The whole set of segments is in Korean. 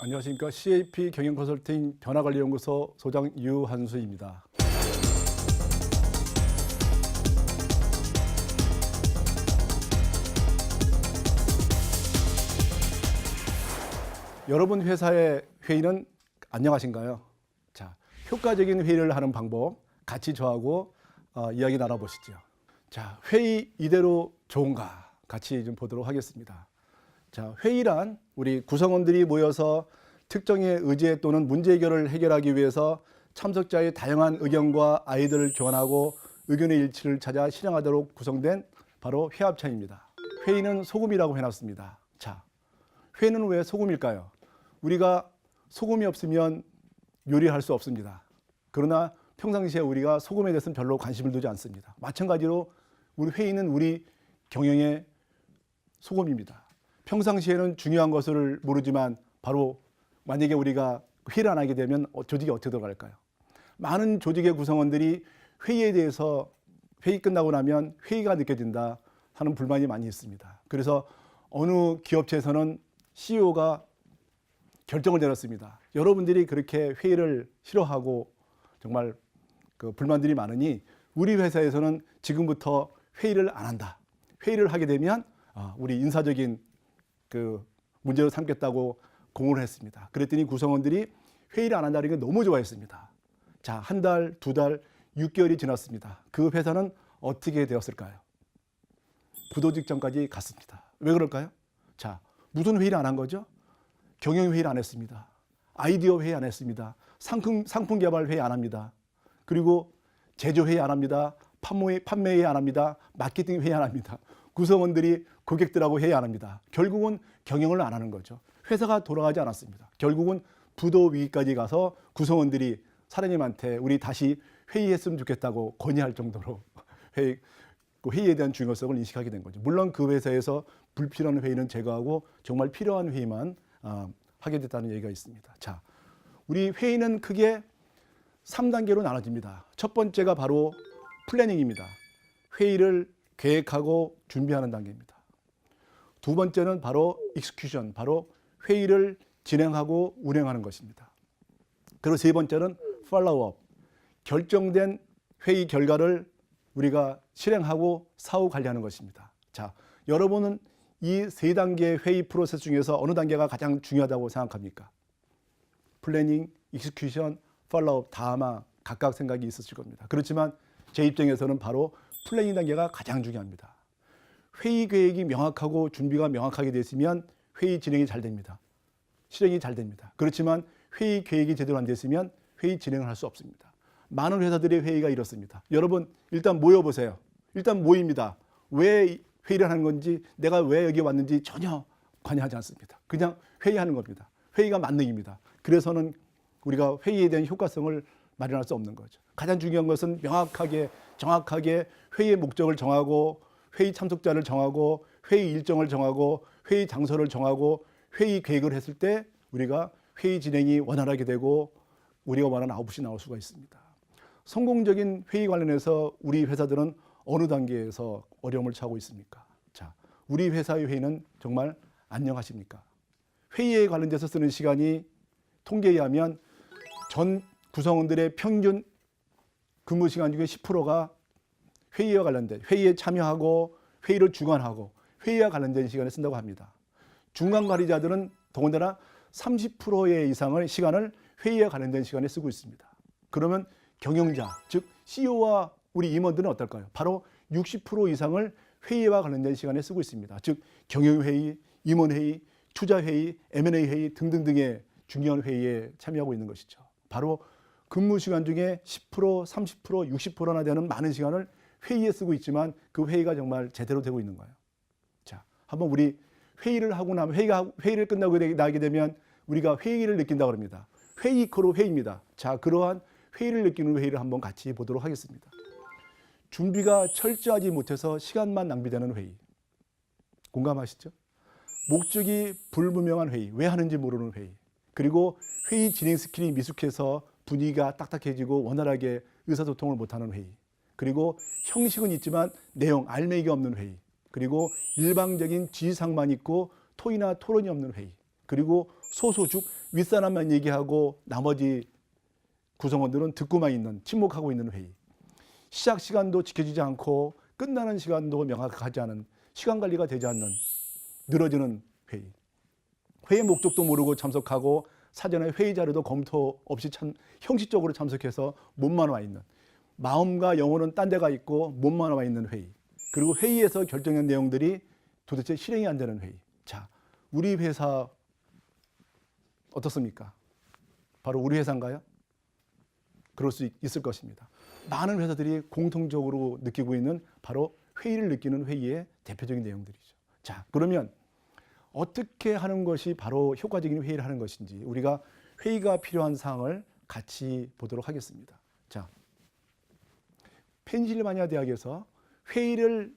안녕하십니까. CAP 경영컨설팅 변화관리연구소 소장 유한수입니다. 여러분 회사의 회의는 안녕하신가요? 자, 효과적인 회의를 하는 방법 같이 저하고 이야기 나눠보시죠. 자, 회의 이대로 좋은가 같이 좀 보도록 하겠습니다. 자, 회의란 우리 구성원들이 모여서 특정의 의제 또는 문제 해결을 해결하기 위해서 참석자의 다양한 의견과 아이디어를 교환하고 의견의 일치를 찾아 실행하도록 구성된 바로 회합체입니다. 회의는 소금이라고 해놨습니다. 자, 회는 왜 소금일까요? 우리가 소금이 없으면 요리할 수 없습니다. 그러나 평상시에 우리가 소금에 대해서는 별로 관심을 두지 않습니다. 마찬가지로 우리 회의는 우리 경영의 소금입니다. 평상시에는 중요한 것을 모르지만 바로 만약에 우리가 회의를 안 하게 되면 조직이 어떻게 돌아갈까요? 많은 조직의 구성원들이 회의에 대해서 회의 끝나고 나면 회의가 느껴진다 하는 불만이 많이 있습니다. 그래서 어느 기업체에서는 CEO가 결정을 내렸습니다. 여러분들이 그렇게 회의를 싫어하고 정말 그 불만들이 많으니 우리 회사에서는 지금부터 회의를 안 한다. 회의를 하게 되면 우리 인사적인 그 문제로 삼겠다고 공언을 했습니다. 그랬더니 구성원들이 회의를 안 한다는 게 너무 좋아했습니다. 자, 한 달, 두 달, 6개월이 지났습니다. 그 회사는 어떻게 되었을까요? 부도직전까지 갔습니다. 왜 그럴까요? 자, 무슨 회의를 안 한 거죠? 경영회의를 안 했습니다. 아이디어 회의 안 했습니다. 상품 개발 회의 안 합니다. 그리고 제조회의 안 합니다. 판매회의 안 합니다. 마케팅 회의 안 합니다. 구성원들이 고객들하고 회의 안 합니다. 결국은 경영을 안 하는 거죠. 회사가 돌아가지 않았습니다. 결국은 부도 위기까지 가서 구성원들이 사장님한테 우리 다시 회의했으면 좋겠다고 건의할 정도로 회의에 대한 중요성을 인식하게 된 거죠. 물론 그 회사에서 불필요한 회의는 제거하고 정말 필요한 회의만 하게 됐다는 얘기가 있습니다. 자, 우리 회의는 크게 3단계로 나눠집니다. 첫 번째가 바로 플래닝입니다. 회의를 계획하고 준비하는 단계입니다. 두 번째는 바로 익스큐션, 바로 회의를 진행하고 운행하는 것입니다. 그리고 세 번째는 팔로우업, 결정된 회의 결과를 우리가 실행하고 사후 관리하는 것입니다. 자, 여러분은 이 세 단계의 회의 프로세스 중에서 어느 단계가 가장 중요하다고 생각합니까? 플래닝, 익스큐션, 팔로우업 다 아마 각각 생각이 있으실 겁니다. 그렇지만 제 입장에서는 바로 플래닝 단계가 가장 중요합니다. 회의 계획이 명확하고 준비가 명확하게 됐으면 회의 진행이 잘 됩니다. 실행이 잘 됩니다. 그렇지만 회의 계획이 제대로 안 됐으면 회의 진행을 할 수 없습니다. 많은 회사들의 회의가 이렇습니다. 여러분 일단 모여보세요. 일단 모입니다. 왜 회의를 하는 건지, 내가 왜 여기 왔는지 전혀 관여하지 않습니다. 그냥 회의하는 겁니다. 회의가 만능입니다. 그래서는 우리가 회의에 대한 효과성을 마련할 수 없는 거죠. 가장 중요한 것은 명확하게 정확하게 회의의 목적을 정하고 회의 참석자를 정하고 회의 일정을 정하고 회의 장소를 정하고 회의 계획을 했을 때 우리가 회의 진행이 원활하게 되고 우리가 원하는 아웃풋이 나올 수가 있습니다. 성공적인 회의 관련해서 우리 회사들은 어느 단계에서 어려움을 처하고 있습니까? 자, 우리 회사의 회의는 정말 안녕하십니까? 회의에 관련돼서 쓰는 시간이 통계에 의하면 전 구성원들의 평균 근무 시간 중에 10%가 회의와 관련된, 회의에 참여하고 회의를 주관하고 회의와 관련된 시간에 쓴다고 합니다. 중간 관리자들은 더군다나 30%의 이상의 시간을 회의와 관련된 시간에 쓰고 있습니다. 그러면 경영자, 즉 CEO와 우리 임원들은 어떨까요? 바로 60% 이상을 회의와 관련된 시간에 쓰고 있습니다. 즉 경영회의, 임원회의, 투자회의, M&A 회의 등등등의 중요한 회의에 참여하고 있는 것이죠. 바로 근무 시간 중에 10%, 30%, 60%나 되는 많은 시간을 회의에 쓰고 있지만 그 회의가 정말 제대로 되고 있는 거예요. 자, 한번 우리 회의를 하고 나면 회의를 끝나고 나게 되면 우리가 회의를 느낀다고 합니다. 회의 이코로 회의입니다. 자, 그러한 회의를 느끼는 회의를 한번 같이 보도록 하겠습니다. 준비가 철저하지 못해서 시간만 낭비되는 회의. 공감하시죠? 목적이 불분명한 회의, 왜 하는지 모르는 회의. 그리고 회의 진행 스킬이 미숙해서 분위기가 딱딱해지고 원활하게 의사소통을 못하는 회의. 그리고 형식은 있지만 내용, 알맹이가 없는 회의. 그리고 일방적인 지시사항만 있고 토의나 토론이 없는 회의. 그리고 소소죽 윗사람만 얘기하고 나머지 구성원들은 듣고만 있는, 침묵하고 있는 회의. 시작 시간도 지켜지지 않고 끝나는 시간도 명확하지 않은, 시간 관리가 되지 않는 늘어지는 회의. 회의 목적도 모르고 참석하고 사전에 회의 자료도 검토 없이 형식적으로 참석해서 몸만 와 있는, 마음과 영혼은 딴 데가 있고 몸만 와 있는 회의. 그리고 회의에서 결정한 내용들이 도대체 실행이 안 되는 회의. 자, 우리 회사 어떻습니까? 바로 우리 회사인가요? 그럴 수 있을 것입니다. 많은 회사들이 공통적으로 느끼고 있는 바로 회의를 느끼는 회의의 대표적인 내용들이죠. 자, 그러면 어떻게 하는 것이 바로 효과적인 회의를 하는 것인지 우리가 회의가 필요한 사항을 같이 보도록 하겠습니다. 자, 펜실바니아 대학에서 회의를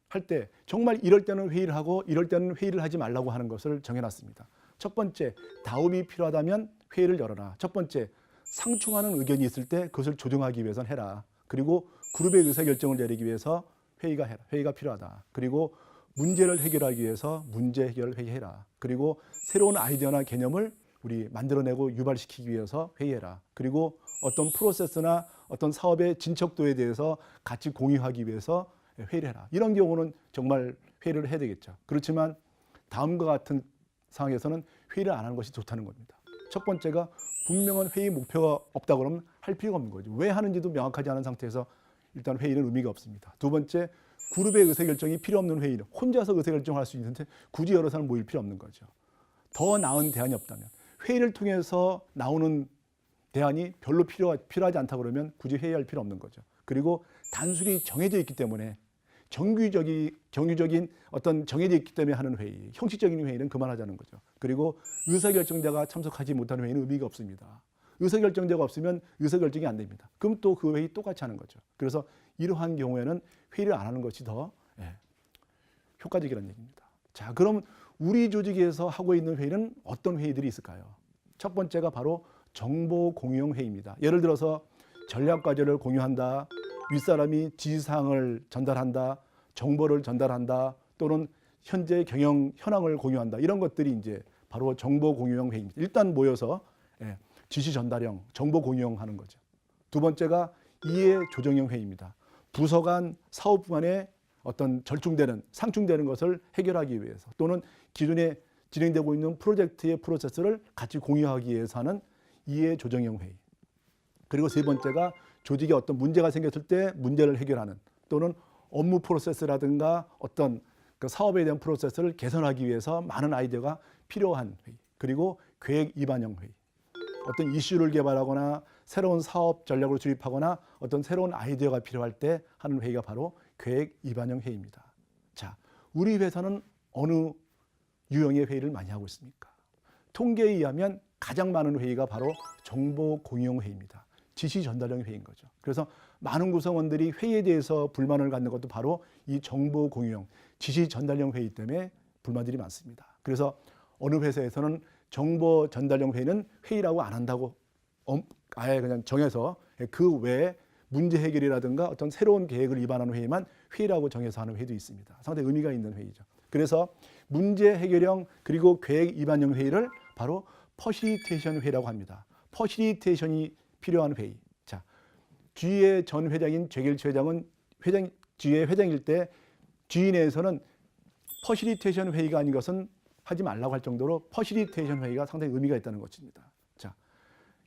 할 때 정말 이럴 때는 회의를 하고 이럴 때는 회의를 하지 말라고 하는 것을 정해놨습니다. 첫 번째, 다음이 필요하다면 회의를 열어라. 첫 번째, 상충하는 의견이 있을 때 그것을 조정하기 위해서는 해라. 그리고 그룹의 의사결정을 내리기 위해서 회의가 필요하다. 그리고 문제를 해결하기 위해서 문제 해결 회의해라. 그리고 새로운 아이디어나 개념을 우리 만들어내고 유발시키기 위해서 회의해라. 그리고 어떤 프로세스나 어떤 사업의 진척도에 대해서 같이 공유하기 위해서 회의를 해라. 이런 경우는 정말 회의를 해야 되겠죠. 그렇지만 다음과 같은 상황에서는 회의를 안 하는 것이 좋다는 겁니다. 첫 번째가 분명한 회의 목표가 없다 그러면 할 필요가 없는 거죠. 왜 하는지도 명확하지 않은 상태에서 일단 회의는 의미가 없습니다. 두 번째, 그룹의 의사결정이 필요 없는 회의는 혼자서 의사결정할 수 있는데 굳이 여러 사람 모일 필요 없는 거죠. 더 나은 대안이 없다면, 회의를 통해서 나오는 대안이 별로 필요하지 않다 그러면 굳이 회의할 필요 없는 거죠. 그리고 단순히 정해져 있기 때문에 정규적인 어떤 정해져 있기 때문에 하는 회의, 형식적인 회의는 그만하자는 거죠. 그리고 의사결정자가 참석하지 못하는 회의는 의미가 없습니다. 의사결정자가 없으면 의사결정이 안 됩니다. 그럼 또 그 회의 똑같이 하는 거죠. 그래서 이러한 경우에는 회의를 안 하는 것이 더 효과적이라는 얘기입니다. 자, 그럼 우리 조직에서 하고 있는 회의는 어떤 회의들이 있을까요? 첫 번째가 바로 정보 공유형 회의입니다. 예를 들어서 전략 과제를 공유한다, 윗사람이 지시사항을 전달한다, 정보를 전달한다, 또는 현재 경영 현황을 공유한다. 이런 것들이 이제 바로 정보 공유형 회의입니다. 일단 모여서 지시 전달형, 정보 공유형 하는 거죠. 두 번째가 이해 조정형 회의입니다. 부서 간, 사업부 간에 어떤 상충되는 것을 해결하기 위해서, 또는 기존에 진행되고 있는 프로젝트의 프로세스를 같이 공유하기 위해서 하는 이해 조정형 회의. 그리고 세 번째가 조직에 어떤 문제가 생겼을 때 문제를 해결하는, 또는 업무 프로세스라든가 어떤 그 사업에 대한 프로세스를 개선하기 위해서 많은 아이디어가 필요한 회의. 그리고 계획 입안형 회의. 어떤 이슈를 개발하거나 새로운 사업 전략을 수립하거나 어떤 새로운 아이디어가 필요할 때 하는 회의가 바로 계획 입안형 회의입니다. 자, 우리 회사는 어느 유형의 회의를 많이 하고 있습니까? 통계에 의하면 가장 많은 회의가 바로 정보 공유형 회의입니다. 지시 전달형 회의인 거죠. 그래서 많은 구성원들이 회의에 대해서 불만을 갖는 것도 바로 이 정보 공유형, 지시 전달형 회의 때문에 불만들이 많습니다. 그래서 어느 회사에서는 정보 전달형 회의는 회의라고 안 한다고 아예 그냥 정해서 그 외에 문제 해결이라든가 어떤 새로운 계획을 입안하는 회의만 회의라고 정해서 하는 회의도 있습니다. 상당히 의미가 있는 회의죠. 그래서 문제 해결형 그리고 계획 입안형 회의를 바로 퍼실리테이션 회의라고 합니다. 퍼실리테이션이 필요한 회의. 자, G의 전 회장인 최길치 회장은 G의 회장일 때 G 내에서는 퍼실리테이션 회의가 아닌 것은 하지 말라고 할 정도로 퍼실리테이션 회의가 상당히 의미가 있다는 것입니다. 자,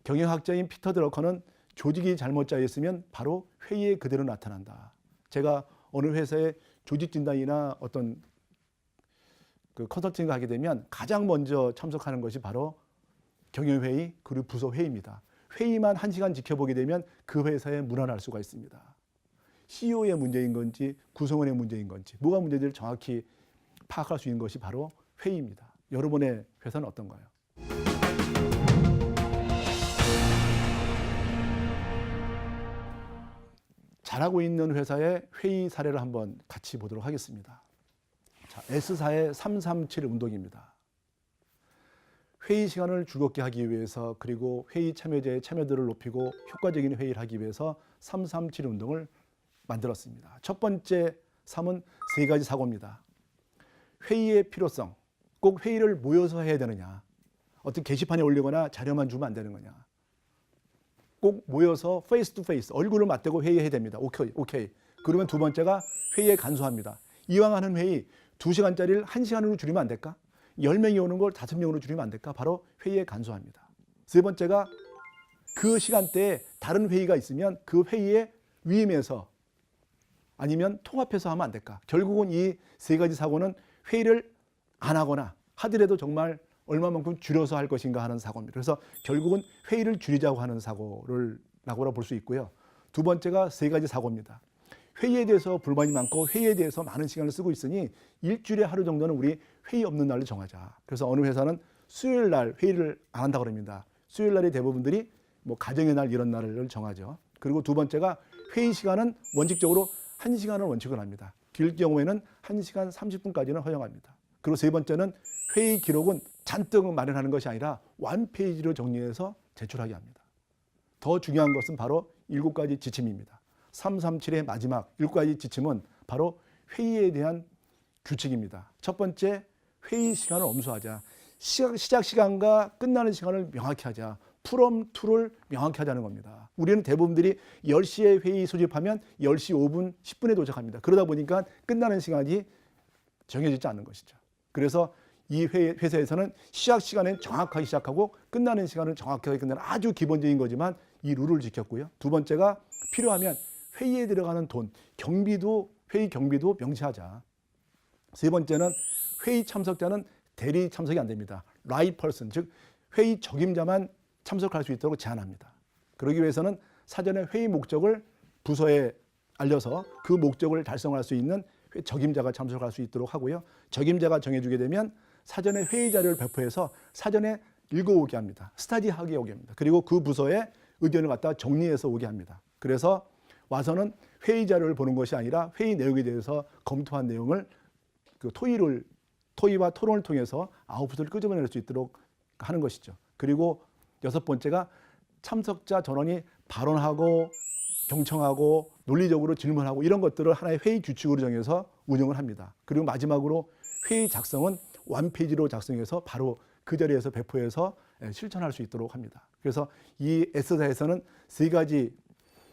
경영학자인 피터 드러커는 조직이 잘못 짜여 있으면 바로 회의에 그대로 나타난다. 제가 어느 회사에 조직 진단이나 어떤 그 컨설팅을 하게 되면 가장 먼저 참석하는 것이 바로 경영회의 그리고 부서 회의입니다. 회의만 1시간 지켜보게 되면 그 회사의 문화를 알 수가 있습니다. CEO의 문제인 건지 구성원의 문제인 건지 뭐가 문제인지를 정확히 파악할 수 있는 것이 바로 회의입니다. 여러분의 회사는 어떤가요? 잘하고 있는 회사의 회의 사례를 한번 같이 보도록 하겠습니다. 자, S사의 337 운동입니다. 회의 시간을 즐겁게 하기 위해서 그리고 회의 참여자의 참여도를 높이고 효과적인 회의를 하기 위해서 337 운동을 만들었습니다. 첫 번째 3은 3가지 사고입니다. 회의의 필요성, 꼭 회의를 모여서 해야 되느냐? 어떤 게시판에 올리거나 자료만 주면 안 되는 거냐? 꼭 모여서 페이스 투 페이스, 얼굴을 맞대고 회의해야 됩니다. 오케이. 그러면 두 번째가 회의에 간소합니다. 이왕 하는 회의 2시간짜리를 1시간으로 줄이면 안 될까? 10명이 오는 걸 5명으로 줄이면 안 될까? 바로 회의에 간소합니다. 세 번째가 그 시간대에 다른 회의가 있으면 그 회의에 위임해서 아니면 통합해서 하면 안 될까? 결국은 이 세 가지 사고는 회의를 안 하거나 하더라도 정말 얼마만큼 줄여서 할 것인가 하는 사고입니다. 그래서 결국은 회의를 줄이자고 하는 사고라고 볼 수 있고요. 두 번째가 세 가지 사고입니다. 회의에 대해서 불만이 많고 회의에 대해서 많은 시간을 쓰고 있으니 일주일에 하루 정도는 우리 회의 없는 날로 정하자. 그래서 어느 회사는 수요일 날 회의를 안 한다고 합니다. 수요일 날이 대부분들이 뭐 가정의 날 이런 날을 정하죠. 그리고 두 번째가 회의 시간은 원칙적으로 1시간을 원칙을 합니다. 길 경우에는 1시간 30분까지는 허용합니다. 그리고 세 번째는 회의 기록은 잔뜩 마련하는 것이 아니라 완페이지로 정리해서 제출하게 합니다. 더 중요한 것은 바로 7가지 지침입니다. 337의 마지막 7가지 지침은 바로 회의에 대한 규칙입니다. 첫 번째, 회의 시간을 엄수하자. 시작 시간과 끝나는 시간을 명확히 하자. 프롬 투를 명확히 하자는 겁니다. 우리는 대부분들이 10시에 회의 소집하면 10시 5분, 10분에 도착합니다. 그러다 보니까 끝나는 시간이 정해지지 않는 것이죠. 그래서 이 회사에서는 시작 시간은 정확하게 시작하고 끝나는 시간은 정확하게 끝내는 아주 기본적인 거지만 이 룰을 지켰고요. 두 번째가 필요하면 회의에 들어가는 돈, 회의 경비도 명시하자. 세 번째는 회의 참석자는 대리 참석이 안 됩니다. right person, 즉 회의 적임자만 참석할 수 있도록 제한합니다. 그러기 위해서는 사전에 회의 목적을 부서에 알려서 그 목적을 달성할 수 있는 적임자가 참석할 수 있도록 하고요. 적임자가 정해주게 되면 사전에 회의 자료를 배포해서 사전에 읽어오게 합니다. 스타디하게 오게 합니다. 그리고 그 부서에 의견을 갖다 정리해서 오게 합니다. 그래서 와서는 회의 자료를 보는 것이 아니라 회의 내용에 대해서 검토한 내용을 토의와 토론을 통해서 아웃풋을 끄집어낼 수 있도록 하는 것이죠. 그리고 여섯 번째가 참석자 전원이 발언하고 경청하고 논리적으로 질문하고 이런 것들을 하나의 회의 규칙으로 정해서 운영을 합니다. 그리고 마지막으로 회의 작성은 원페이지로 작성해서 바로 그 자리에서 배포해서 실천할 수 있도록 합니다. 그래서 이 S사에서는 세 가지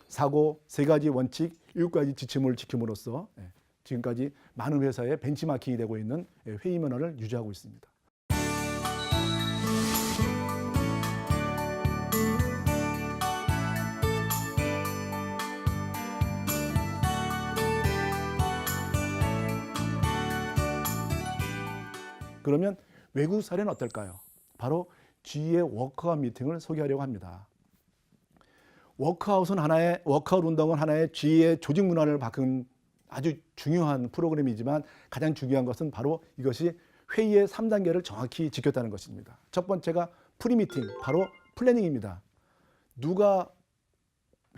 사고, 세 가지 원칙, 7가지 지침을 지킴으로써 지금까지 많은 회사에 벤치마킹이 되고 있는 회의 문화를 유지하고 있습니다. 그러면 외국 사례는 어떨까요? 바로 GE의 워크아웃 미팅을 소개하려고 합니다. 워크아웃 운동은 하나의 GE의 조직 문화를 바꾼 아주 중요한 프로그램이지만 가장 중요한 것은 바로 이것이 회의의 3단계를 정확히 지켰다는 것입니다. 첫 번째가 프리미팅, 바로 플래닝입니다. 누가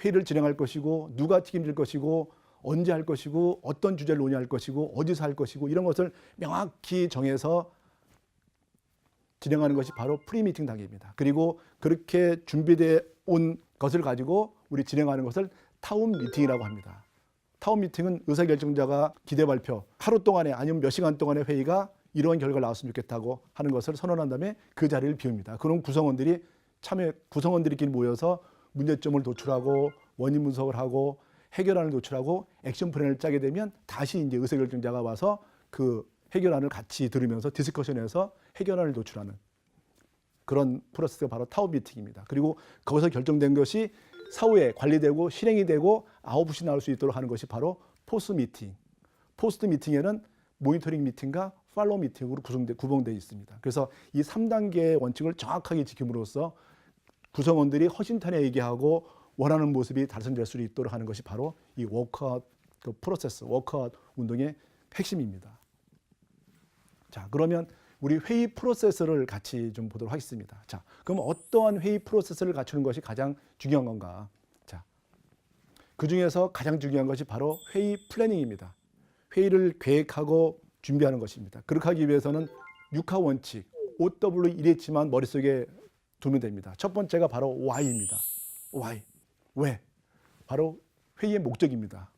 회의를 진행할 것이고 누가 책임질 것이고 언제 할 것이고 어떤 주제를 논의할 것이고 어디서 할 것이고 이런 것을 명확히 정해서 진행하는 것이 바로 프리미팅 단계입니다. 그리고 그렇게 준비되어 온 것을 가지고 우리 진행하는 것을 타운 미팅이라고 합니다. 타운 미팅은 의사결정자가 기대 발표, 하루 동안에 아니면 몇 시간 동안의 회의가 이러한 결과가 나왔으면 좋겠다고 하는 것을 선언한 다음에 그 자리를 비웁니다. 그럼 구성원들끼리 모여서 문제점을 도출하고 원인 분석을 하고 해결안을 도출하고 액션 플랜을 짜게 되면 다시 이제 의사결정자가 와서 그 해결안을 같이 들으면서 디스커션해서 해결안을 도출하는 그런 프로세스가 바로 타운 미팅입니다. 그리고 거기서 결정된 것이 사후에 관리되고 실행이 되고 아웃풋이 나올 수 있도록 하는 것이 바로 포스트 미팅. 포스트 미팅에는 모니터링 미팅과 팔로우 미팅으로 구성되어 있습니다. 그래서 이 3단계의 원칙을 정확하게 지킴으로써 구성원들이 허심탄회 얘기하고 원하는 모습이 달성될 수 있도록 하는 것이 바로 이 워크아웃 프로세스, 워크아웃 운동의 핵심입니다. 자, 그러면 우리 회의 프로세스를 같이 좀 보도록 하겠습니다. 자, 그럼 어떠한 회의 프로세스를 갖추는 것이 가장 중요한 건가? 자, 그 중에서 가장 중요한 것이 바로 회의 플래닝입니다. 회의를 계획하고 준비하는 것입니다. 그렇게 하기 위해서는 6하 원칙, OW 이랬지만 머릿속에 두면 됩니다. 첫 번째가 바로 Why입니다. Why? 왜? 바로 회의의 목적입니다.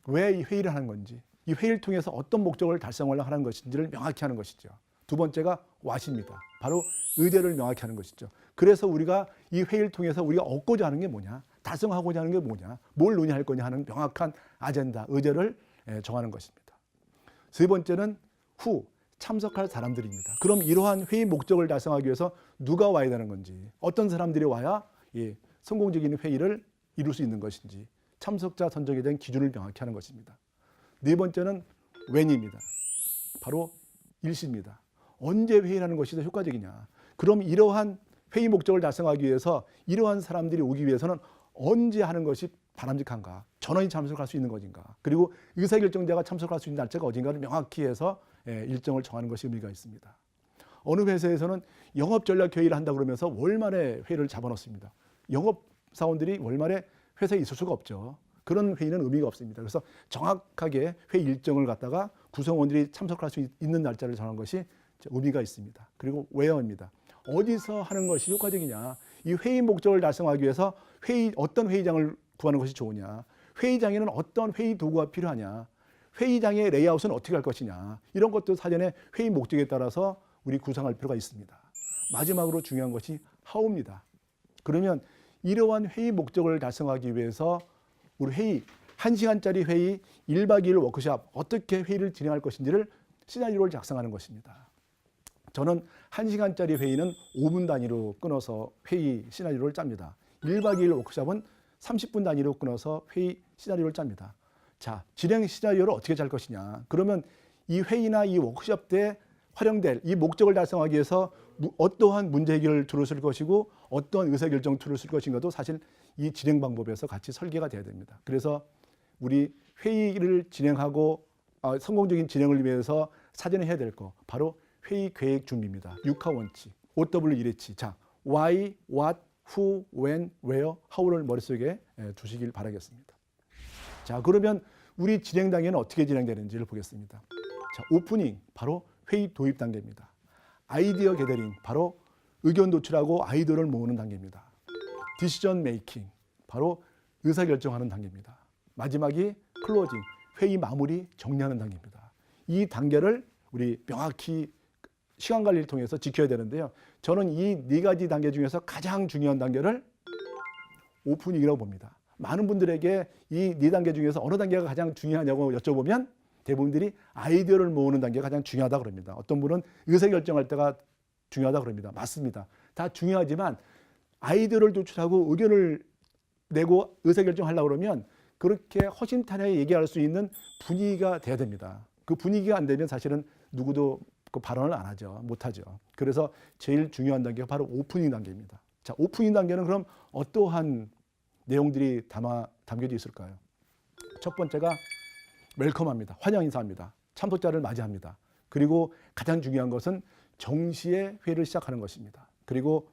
왜 이 회의를 하는 건지, 이 회의를 통해서 어떤 목적을 달성하려고 하는 것인지를 명확히 하는 것이죠. 두 번째가 what입니다. 바로 의제를 명확히 하는 것이죠. 그래서 우리가 이 회의를 통해서 우리가 얻고자 하는 게 뭐냐, 달성하고자 하는 게 뭐냐, 뭘 논의할 거냐 하는 명확한 아젠다, 의제를 정하는 것입니다. 세 번째는 who, 참석할 사람들입니다. 그럼 이러한 회의 목적을 달성하기 위해서 누가 와야 되는 건지, 어떤 사람들이 와야 성공적인 회의를 이룰 수 있는 것인지, 참석자 선정에 대한 기준을 명확히 하는 것입니다. 네 번째는 when입니다. 바로 일시입니다. 언제 회의를 하는 것이 더 효과적이냐. 그럼 이러한 회의 목적을 달성하기 위해서 이러한 사람들이 오기 위해서는 언제 하는 것이 바람직한가. 전원이 참석할 수 있는 것인가. 그리고 의사결정자가 참석할 수 있는 날짜가 어딘가를 명확히 해서 일정을 정하는 것이 의미가 있습니다. 어느 회사에서는 영업전략회의를 한다 그러면서 월말에 회의를 잡아놓습니다. 영업사원들이 월말에 회사에 있을 수가 없죠. 그런 회의는 의미가 없습니다. 그래서 정확하게 회의 일정을 갖다가 구성원들이 참석할 수 있는 날짜를 정한 것이 의미가 있습니다. 그리고 where입니다. 어디서 하는 것이 효과적이냐. 이 회의 목적을 달성하기 위해서 어떤 회의장을 구하는 것이 좋으냐. 회의장에는 어떤 회의 도구가 필요하냐. 회의장의 레이아웃은 어떻게 할 것이냐. 이런 것도 사전에 회의 목적에 따라서 우리 구상할 필요가 있습니다. 마지막으로 중요한 것이 how입니다. 그러면 이러한 회의 목적을 달성하기 위해서 우리 회의, 1시간짜리 회의, 1박 2일 워크숍, 어떻게 회의를 진행할 것인지를 시나리오를 작성하는 것입니다. 저는 1시간짜리 회의는 5분 단위로 끊어서 회의 시나리오를 짭니다. 1박 2일 워크숍은 30분 단위로 끊어서 회의 시나리오를 짭니다. 자, 진행 시나리오를 어떻게 짤 것이냐. 그러면 이 회의나 이 워크숍 때 활용될 이 목적을 달성하기 위해서 어떠한 문제 해결 툴을 쓸 것이고 어떠한 의사결정 툴을 쓸 것인가도 사실 이 진행 방법에서 같이 설계가 돼야 됩니다. 그래서 우리 회의를 진행하고 성공적인 진행을 위해서 사전에 해야 될 거 바로 회의 계획 준비입니다. 6하 원칙, OW1H. 자, why, what, who, when, where, how를 머릿속에 두시길 바라겠습니다. 자, 그러면 우리 진행 단계는 어떻게 진행되는지를 보겠습니다. 자, 오프닝, 바로 회의 도입 단계입니다. 아이디어 게더링, 바로 의견 도출하고 아이디어를 모으는 단계입니다. 디시전 메이킹, 바로 의사결정하는 단계입니다. 마지막이 클로징, 회의 마무리 정리하는 단계입니다. 이 단계를 우리 명확히 시간 관리를 통해서 지켜야 되는데요. 저는 이 네 가지 단계 중에서 가장 중요한 단계를 오프닝이라고 봅니다. 많은 분들에게 이 네 단계 중에서 어느 단계가 가장 중요하냐고 여쭤보면 대부분들이 아이디어를 모으는 단계가 가장 중요하다고 그럽니다. 어떤 분은 의사결정할 때가 중요하다고 그럽니다. 맞습니다. 다 중요하지만 아이디어를 도출하고 의견을 내고 의사결정하려고 그러면 그렇게 허심탄회하게 얘기할 수 있는 분위기가 돼야 됩니다. 그 분위기가 안 되면 사실은 누구도 그 발언을 안 하죠. 못 하죠. 그래서 제일 중요한 단계가 바로 오프닝 단계입니다. 자, 오프닝 단계는 그럼 어떠한 내용들이 담겨져 있을까요? 첫 번째가 웰컴합니다. 환영 인사합니다. 참석자를 맞이합니다. 그리고 가장 중요한 것은 정시에 회의를 시작하는 것입니다. 그리고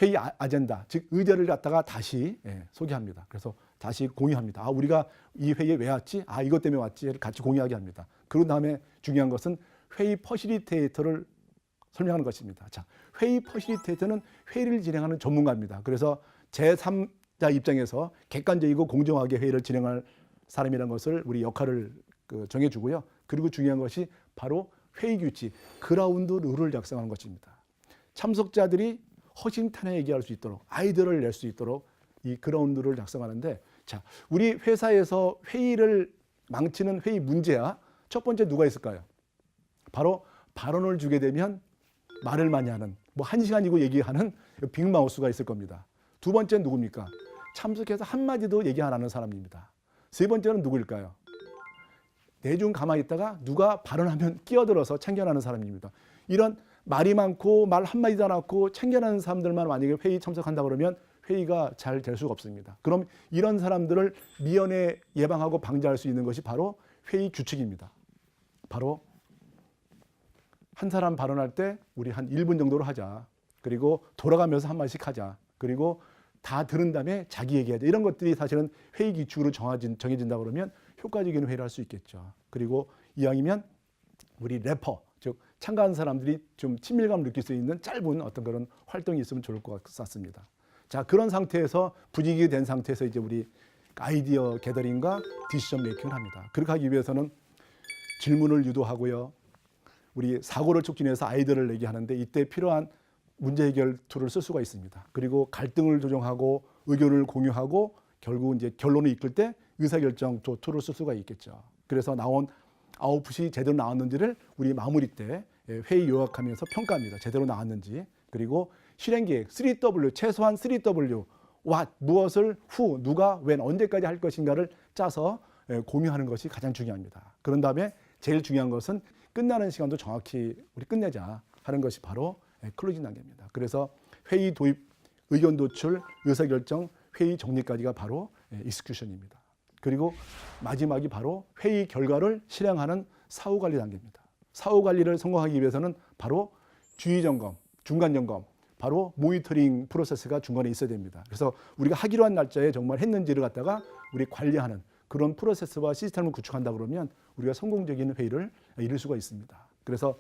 회의 아젠다, 즉 의제를 갖다가 다시 소개합니다. 그래서 다시 공유합니다. 우리가 이 회의에 왜 왔지? 이것 때문에 왔지를 같이 공유하게 합니다. 그런 다음에 중요한 것은 회의 퍼실리테이터를 설명하는 것입니다. 자, 회의 퍼실리테이터는 회의를 진행하는 전문가입니다. 그래서 제3자 입장에서 객관적이고 공정하게 회의를 진행할 사람이라는 것을 우리 역할을 정해주고요. 그리고 중요한 것이 바로 회의 규칙, 그라운드 룰을 작성하는 것입니다. 참석자들이 허심탄회하게 얘기할 수 있도록, 아이디어를 낼 수 있도록 이 그라운드를 작성하는데, 자, 우리 회사에서 회의를 망치는 회의 문제야. 첫 번째 누가 있을까요? 바로 발언을 주게 되면 말을 많이 하는, 1시간이고 얘기하는 빅마우스가 있을 겁니다. 두 번째는 누굽니까? 참석해서 한마디도 얘기 안 하는 사람입니다. 세 번째는 누구일까요? 내중 가만히 있다가 누가 발언하면 끼어들어서 참견하는 사람입니다. 이런 말이 많고 말 한마디도 안 하고 참견하는 사람들만 만약에 회의 참석한다 그러면 회의가 잘 될 수가 없습니다. 그럼 이런 사람들을 미연에 예방하고 방지할 수 있는 것이 바로 회의 규칙입니다. 바로 한 사람 발언할 때 우리 한 1분 정도로 하자. 그리고 돌아가면서 한 마디씩 하자. 그리고 다 들은 다음에 자기 얘기하자. 이런 것들이 사실은 회의 규칙으로 정해진다 그러면 효과적인 회의를 할 수 있겠죠. 그리고 이왕이면 우리 래퍼, 즉 참가하는 사람들이 좀 친밀감을 느낄 수 있는 짧은 어떤 그런 활동이 있으면 좋을 것 같습니다. 자, 그런 상태에서 분위기 된 상태에서 이제 우리 아이디어 게더링과 디시전 메이킹을 합니다. 그렇게 하기 위해서는 질문을 유도하고요. 우리 사고를 촉진해서 아이디어를 내게 하는데 이때 필요한 문제 해결 툴을 쓸 수가 있습니다. 그리고 갈등을 조정하고 의견을 공유하고 결국 이제 결론을 이끌 때 의사결정 툴을 쓸 수가 있겠죠. 그래서 나온 아웃풋이 제대로 나왔는지를 우리 마무리 때 회의 요약하면서 평가합니다. 제대로 나왔는지. 그리고 실행계획 3W, 최소한 3W, what, 무엇을, who, 누가, when, 언제까지 할 것인가를 짜서 공유하는 것이 가장 중요합니다. 그런 다음에 제일 중요한 것은 끝나는 시간도 정확히 우리 끝내자 하는 것이 바로 클로징 단계입니다. 그래서 회의 도입, 의견 도출, 의사결정, 회의 정리까지가 바로 익스큐션입니다. 그리고 마지막이 바로 회의 결과를 실행하는 사후관리 단계입니다. 사후관리를 성공하기 위해서는 바로 주의점검, 중간점검, 바로 모니터링 프로세스가 중간에 있어야 됩니다. 그래서 우리가 하기로 한 날짜에 정말 했는지를 갖다가 우리 관리하는 그런 프로세스와 시스템을 구축한다 그러면 우리가 성공적인 회의를 이룰 수가 있습니다. 그래서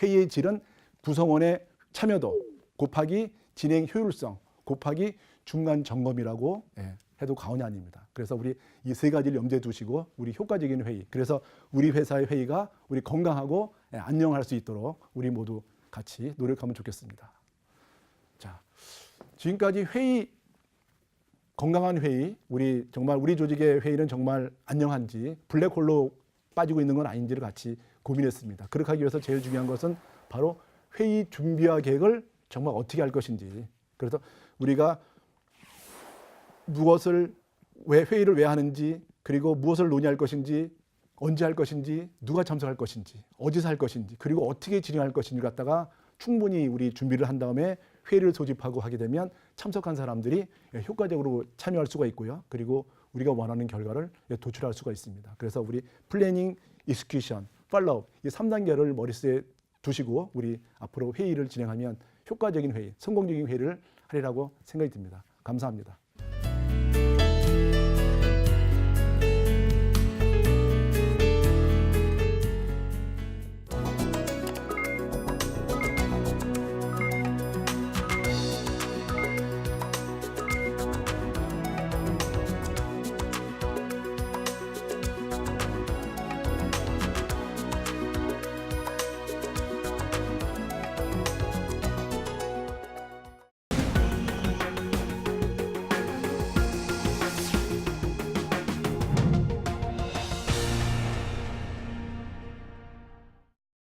회의의 질은 구성원의 참여도 곱하기 진행 효율성 곱하기 중간 점검이라고 해도 과언이 아닙니다. 그래서 우리 이 세 가지를 염두에 두시고 우리 효과적인 회의, 그래서 우리 회사의 회의가 우리 건강하고 안녕할 수 있도록 우리 모두 같이 노력하면 좋겠습니다. 자, 지금까지 회의, 건강한 회의, 우리 정말 우리 조직의 회의는 정말 안녕한지 블랙홀로 빠지고 있는 건 아닌지를 같이 고민했습니다. 그렇게 하기 위해서 제일 중요한 것은 바로 회의 준비와 계획을 정말 어떻게 할 것인지. 그래서 우리가 무엇을 왜 회의를 왜 하는지, 그리고 무엇을 논의할 것인지, 언제 할 것인지, 누가 참석할 것인지, 어디서 할 것인지, 그리고 어떻게 진행할 것인지를 갖다가 충분히 우리 준비를 한 다음에 회의를 소집하고 하게 되면 참석한 사람들이 효과적으로 참여할 수가 있고요. 그리고 우리가 원하는 결과를 도출할 수가 있습니다. 그래서 우리 플래닝, 익스큐션, 팔로우 이 3단계를 머릿속에 두시고 우리 앞으로 회의를 진행하면 효과적인 회의, 성공적인 회의를 하리라고 생각이 듭니다. 감사합니다.